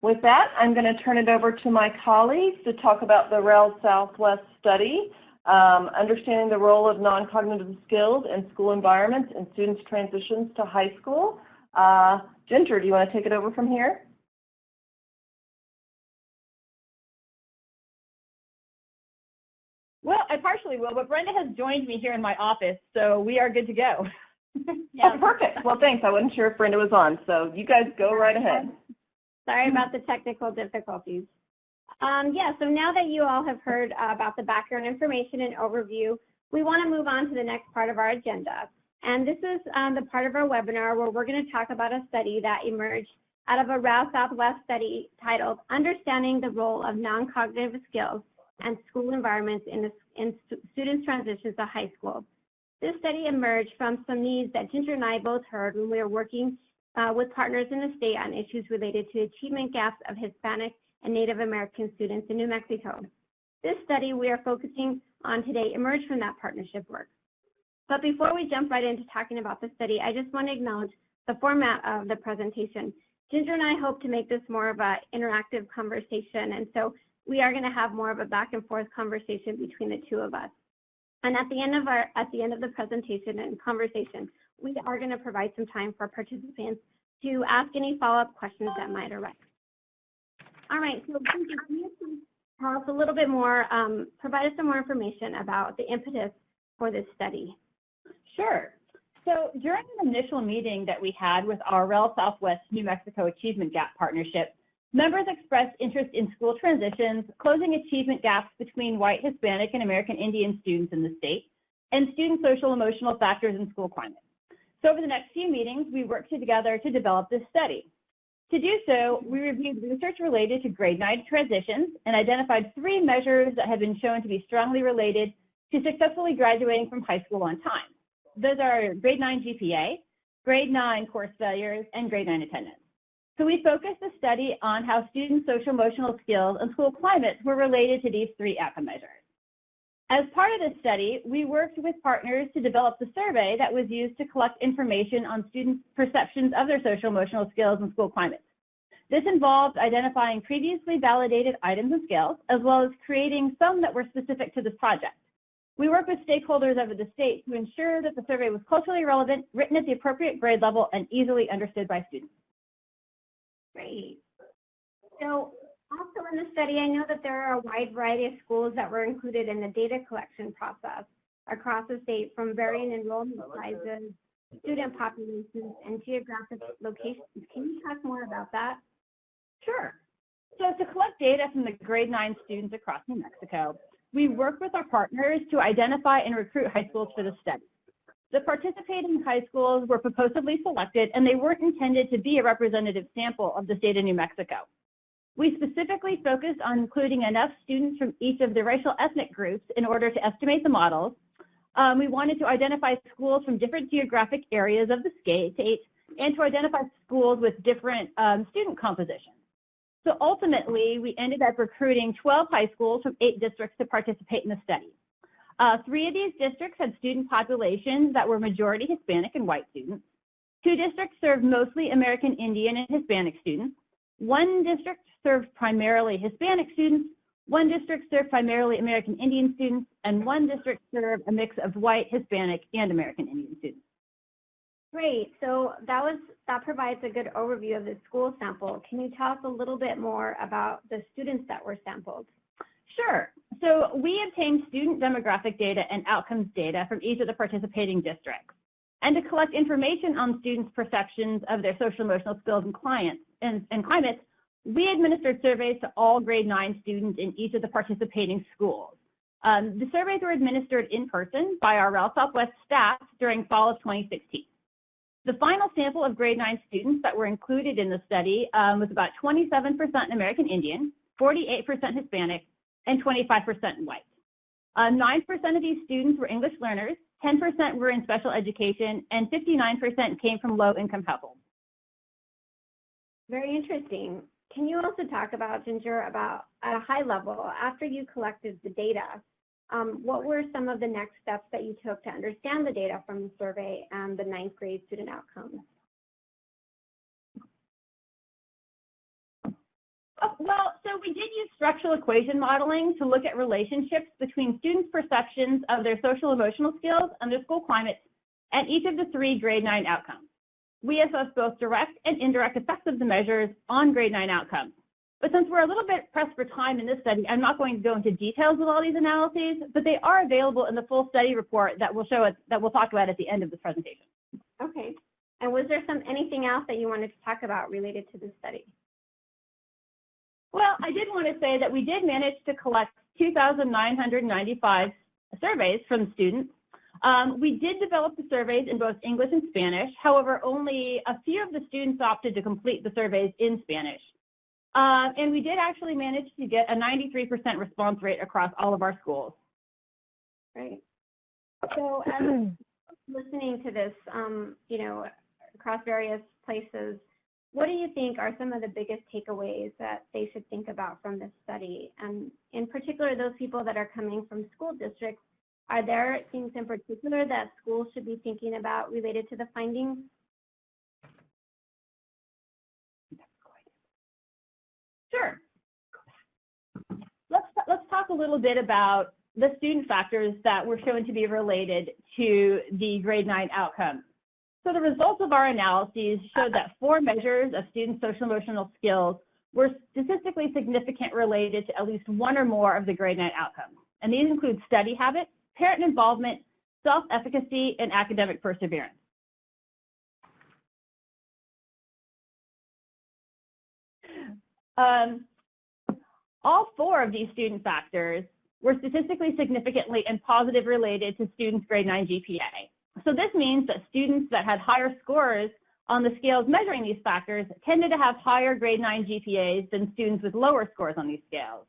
With that, I'm going to turn it over to my colleagues to talk about the REL Southwest study, understanding the role of non-cognitive skills in school environments and students' transitions to high school. Ginger, do you want to take it over from here? Well, I partially will, but Brenda has joined me here in my office, so we are good to go. Yeah. Oh, perfect. Well, thanks. I wasn't sure if Brenda was on, so you guys go right ahead. Sorry about the technical difficulties. Yeah, so now that you all have heard about the background information and overview, we want to move on to the next part of our agenda. And this is the part of our webinar where we're going to talk about a study that emerged out of a REL Southwest study titled Understanding the Role of Non-Cognitive Skills and School Environments in Students' Transitions to High School. This study emerged from some needs that Ginger and I both heard when we were working with partners in the state on issues related to achievement gaps of Hispanic and Native American students in New Mexico. This study we are focusing on today emerged from that partnership work. But before we jump right into talking about the study, I just want to acknowledge the format of the presentation. Ginger and I hope to make this more of an interactive conversation, and so we are going to have more of a back and forth conversation between the two of us. And at the end of the presentation and conversation, we are going to provide some time for participants to ask any follow-up questions that might arise. All right, so Ginger, can you tell us a little bit more, provide us some more information about the impetus for this study? Sure. So during an initial meeting that we had with our REL Southwest New Mexico Achievement Gap Partnership, members expressed interest in school transitions, closing achievement gaps between white, Hispanic, and American Indian students in the state, and student social emotional factors in school climate. So over the next few meetings, we worked together to develop this study. To do so, we reviewed research related to grade 9 transitions and identified 3 measures that have been shown to be strongly related to successfully graduating from high school on time. Those are grade 9 GPA, grade 9 course failures, and grade 9 attendance. So we focused the study on how students' social-emotional skills and school climates were related to these 3 outcome measures. As part of this study, we worked with partners to develop the survey that was used to collect information on students' perceptions of their social-emotional skills and school climates. This involved identifying previously validated items and skills, as well as creating some that were specific to this project. We worked with stakeholders over the state to ensure that the survey was culturally relevant, written at the appropriate grade level, and easily understood by students. Great. So also in the study, I know that there are a wide variety of schools that were included in the data collection process across the state from varying enrollment sizes, student populations, and geographic locations. Can you talk more about that? Sure. So to collect data from the grade 9 students across New Mexico, we worked with our partners to identify and recruit high schools for the study. The participating high schools were proposively selected, and they weren't intended to be a representative sample of the state of New Mexico. We specifically focused on including enough students from each of the racial ethnic groups in order to estimate the models. We wanted to identify schools from different geographic areas of the state and to identify schools with different student compositions. So ultimately, we ended up recruiting 12 high schools from 8 districts to participate in the study. 3 of these districts had student populations that were majority Hispanic and white students. 2 districts served mostly American Indian and Hispanic students. 1 district served primarily Hispanic students. 1 district served primarily American Indian students. And 1 district served a mix of white, Hispanic, and American Indian students. Great. So that provides a good overview of the school sample. Can you tell us a little bit more about the students that were sampled? Sure. So we obtained student demographic data and outcomes data from each of the participating districts. And to collect information on students' perceptions of their social emotional skills and climates, we administered surveys to all grade 9 students in each of the participating schools. The surveys were administered in person by our REL Southwest staff during fall of 2016. The final sample of grade 9 students that were included in the study was about 27% American Indian, 48% Hispanic, and 25% white. 9% of these students were English learners, 10% were in special education, and 59% came from low-income households. Very interesting. Can you also talk about, Ginger, about at a high level, after you collected the data, what were some of the next steps that you took to understand the data from the survey and the 9th grade student outcomes? Well, so we did use structural equation modeling to look at relationships between students' perceptions of their social emotional skills and their school climate and each of the 3 grade 9 outcomes. We assessed both direct and indirect effects of the measures on grade 9 outcomes. But since we're a little bit pressed for time in this study, I'm not going to go into details with all these analyses, but they are available in the full study report that we'll talk about at the end of this presentation. Okay. And was there anything else that you wanted to talk about related to this study? Well, I did want to say that we did manage to collect 2,995 surveys from students. We did develop the surveys in both English and Spanish. However, only a few of the students opted to complete the surveys in Spanish. And we did actually manage to get a 93% response rate across all of our schools. Right. So as listening to this, you know, across various places, what do you think are some of the biggest takeaways that they should think about from this study? And in particular, those people that are coming from school districts, are there things in particular that schools should be thinking about related to the findings? Sure. Let's talk a little bit about the student factors that were shown to be related to the grade 9 outcomes. So the results of our analyses showed that 4 measures of student social emotional skills were statistically significant related to at least 1 or more of the grade 9 outcomes. And these include study habits, parent involvement, self-efficacy, and academic perseverance. All 4 of these student factors were statistically significantly and positive related to students' grade 9 GPA. So this means that students that had higher scores on the scales measuring these factors tended to have higher grade 9 GPAs than students with lower scores on these scales.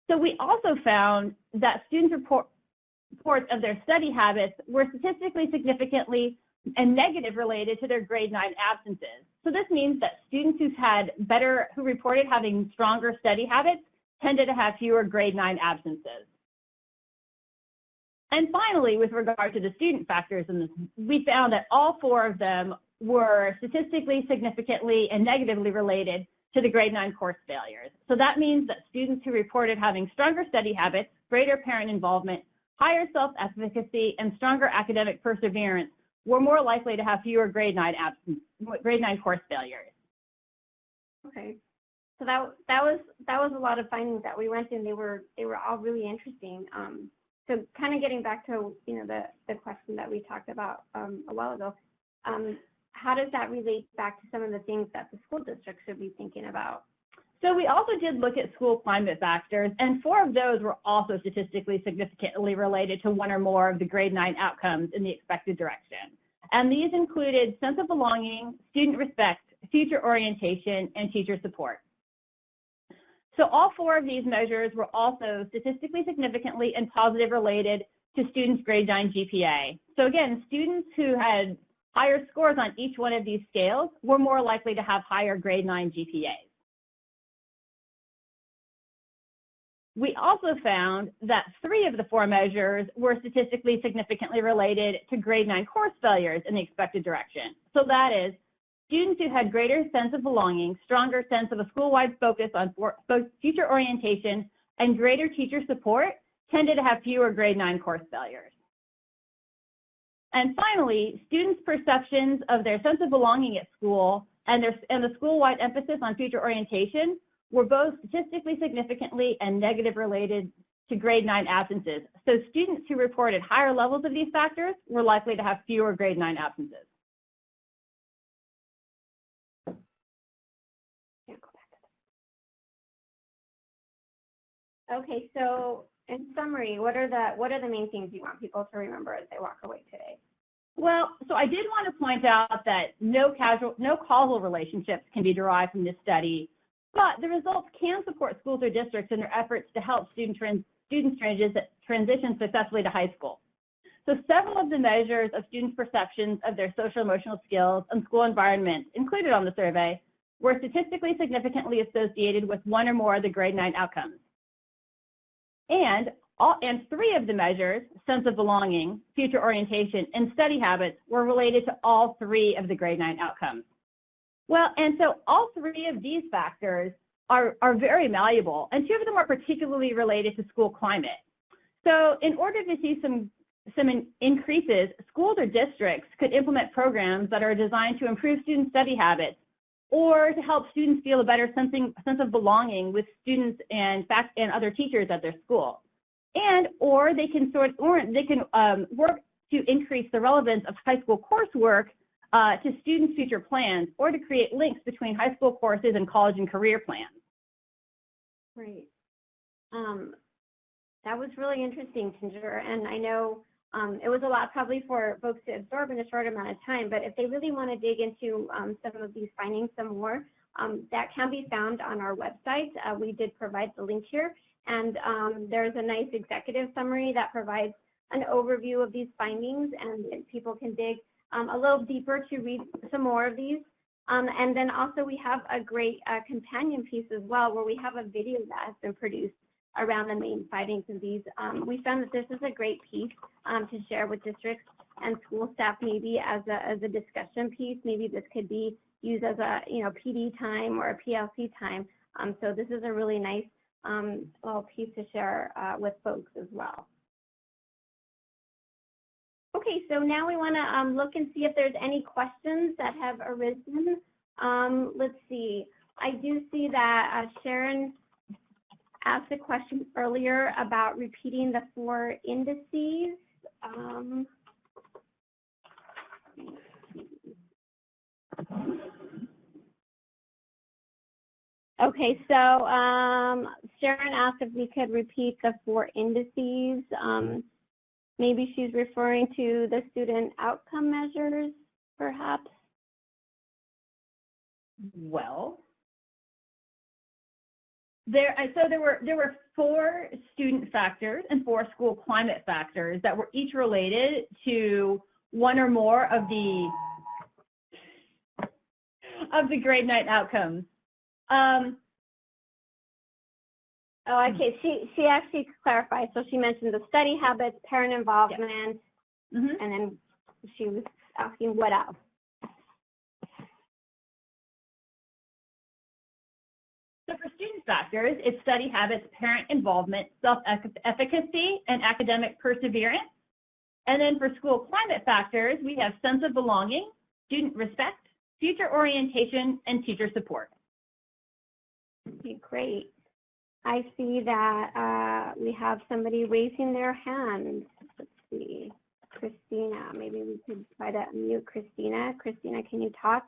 So we also found that students' reports of their study habits were statistically significantly and negative related to their grade 9 absences. So this means that students who reported having stronger study habits tended to have fewer grade 9 absences. And finally, with regard to the student factors in this, we found that all 4 of them were statistically significantly and negatively related to the grade 9 course failures. So that means that students who reported having stronger study habits, greater parent involvement, higher self-efficacy, and stronger academic perseverance were more likely to have fewer grade 9 course failures. Okay. So that was a lot of findings that we went in. They were all really interesting. So kind of getting back to the question that we talked about a while ago, how does that relate back to some of the things that the school district should be thinking about? So we also did look at school climate factors, and 4 of those were also statistically significantly related to 1 or more of the grade 9 outcomes in the expected direction. And these included sense of belonging, student respect, future orientation, and teacher support. So all 4 of these measures were also statistically significantly and positive related to students' grade 9 GPA. So again, students who had higher scores on each one of these scales were more likely to have higher grade 9 GPAs. We also found that 3 of the 4 measures were statistically significantly related to grade 9 course failures in the expected direction. So that is, students who had greater sense of belonging, stronger sense of a school-wide focus on both future orientation and greater teacher support tended to have fewer grade 9 course failures. And finally, students' perceptions of their sense of belonging at school and the school-wide emphasis on future orientation were both statistically significantly and negative related to grade 9 absences. So students who reported higher levels of these factors were likely to have fewer grade 9 absences. Okay, so in summary, what are the main things you want people to remember as they walk away today? Well, so I did want to point out that no causal relationships can be derived from this study, but the results can support schools or districts in their efforts to help students transition successfully to high school. So several of the measures of students' perceptions of their social emotional skills and school environment included on the survey were statistically significantly associated with 1 or more of the grade 9 outcomes. And 3 of the measures, sense of belonging, future orientation, and study habits, were related to all 3 of the grade 9 outcomes. Well, and so all three of these factors are very malleable, and two of them are particularly related to school climate. So in order to see some increases, schools or districts could implement programs that are designed to improve student study habits or to help students feel a better sense of belonging with students and other teachers at their school. Or they can work to increase the relevance of high school coursework to students' future plans, or to create links between high school courses and college and career plans. Great. That was really interesting, Ginger, and I know it was a lot probably for folks to absorb in a short amount of time, but if they really want to dig into some of these findings some more, that can be found on our website. We did provide the link here, and there's a nice executive summary that provides an overview of these findings, and people can dig a little deeper to read some more of these. And then also we have a great companion piece as well, where we have a video that has been produced around the main findings of these. We found that this is a great piece to share with districts and school staff, maybe as a discussion piece. Maybe this could be used as a PD time or a PLC time. So this is a really nice little piece to share with folks as well. Okay, so now we want to look and see if there's any questions that have arisen. Let's see. I do see that Sharon asked a question earlier about repeating the 4 indices. Okay, so Sharon asked if we could repeat the 4 indices. Maybe she's referring to the student outcome measures, perhaps. Well, there were 4 student factors and 4 school climate factors that were each related to one or more of the grade 9 outcomes. Oh, okay. She actually clarified. So she mentioned the study habits, parent involvement, and then she was asking what else. So for student factors, it's study habits, parent involvement, self-efficacy, and academic perseverance. And then for school climate factors, we have sense of belonging, student respect, future orientation, and teacher support. Okay, great. I see that we have somebody raising their hand. Let's see. Christina, maybe we could try to unmute Christina. Christina, can you talk?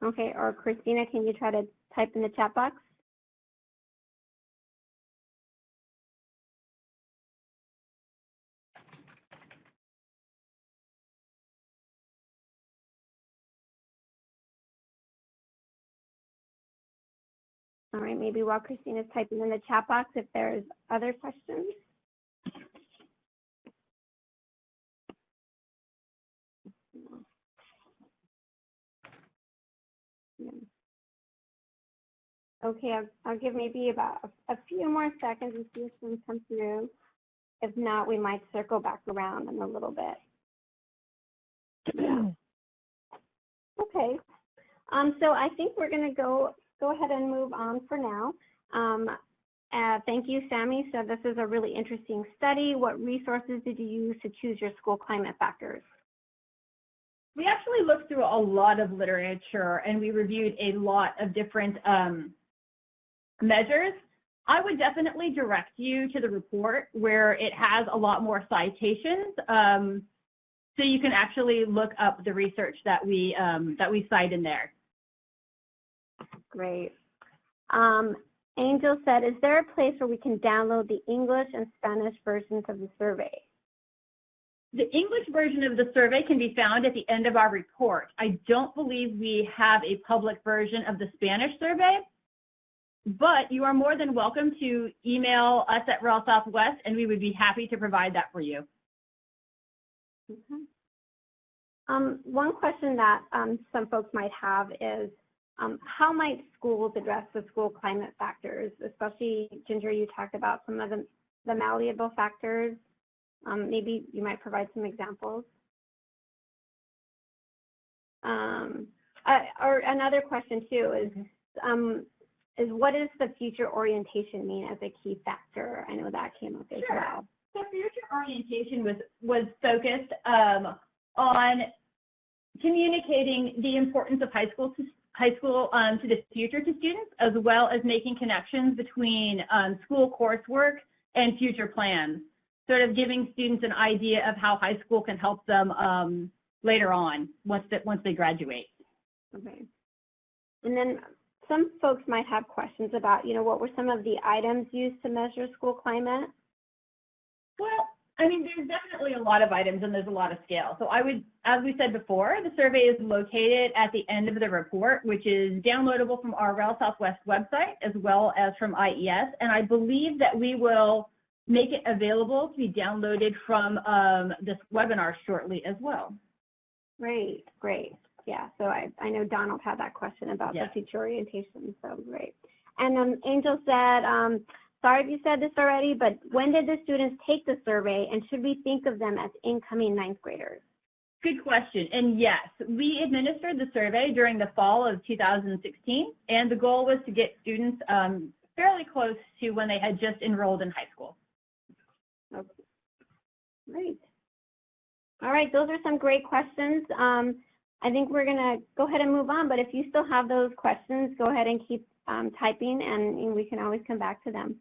Okay, or Christina, can you try to type in the chat box? All right, maybe while Christina's typing in the chat box, if there's other questions. Okay, I'll give maybe about a few more seconds and see if some come through. If not, we might circle back around in a little bit. Yeah. Okay. So I think we're going to go ahead and move on for now. Thank you, Sammy. So this is a really interesting study. What resources did you use to choose your school climate factors? We actually looked through a lot of literature and we reviewed a lot of different measures. I would definitely direct you to the report where it has a lot more citations, so you can actually look up the research that we cite in there. Great. Angel said, is there a place where we can download the English and Spanish versions of the survey? The English version of the survey can be found at the end of our report. I don't believe we have a public version of the Spanish survey, but you are more than welcome to email us at REL Southwest, and we would be happy to provide that for you. Okay. One question that some folks might have is, how might schools address the school climate factors? Especially, Ginger, you talked about some of the malleable factors. Maybe you might provide some examples. Or another question too is what does the future orientation mean as a key factor? I know that came up as well. So future orientation was focused on communicating the importance of high school to the future to students, as well as making connections between school coursework and future plans, sort of giving students an idea of how high school can help them later on once they graduate. Okay. And then some folks might have questions about, what were some of the items used to measure school climate? Well, I mean, there's definitely a lot of items and there's a lot of scale. So I would, as we said before, the survey is located at the end of the report, which is downloadable from our REL Southwest website as well as from IES. And I believe that we will make it available to be downloaded from this webinar shortly as well. Great. Yeah, so I know Donald had that question about the future orientation, so great. And Angel said, sorry if you said this already, but when did the students take the survey, and should we think of them as incoming ninth graders? Good question. And yes, we administered the survey during the fall of 2016, and the goal was to get students fairly close to when they had just enrolled in high school. Okay. Great. All right, those are some great questions. I think we're going to go ahead and move on, but if you still have those questions, go ahead and keep typing, and we can always come back to them.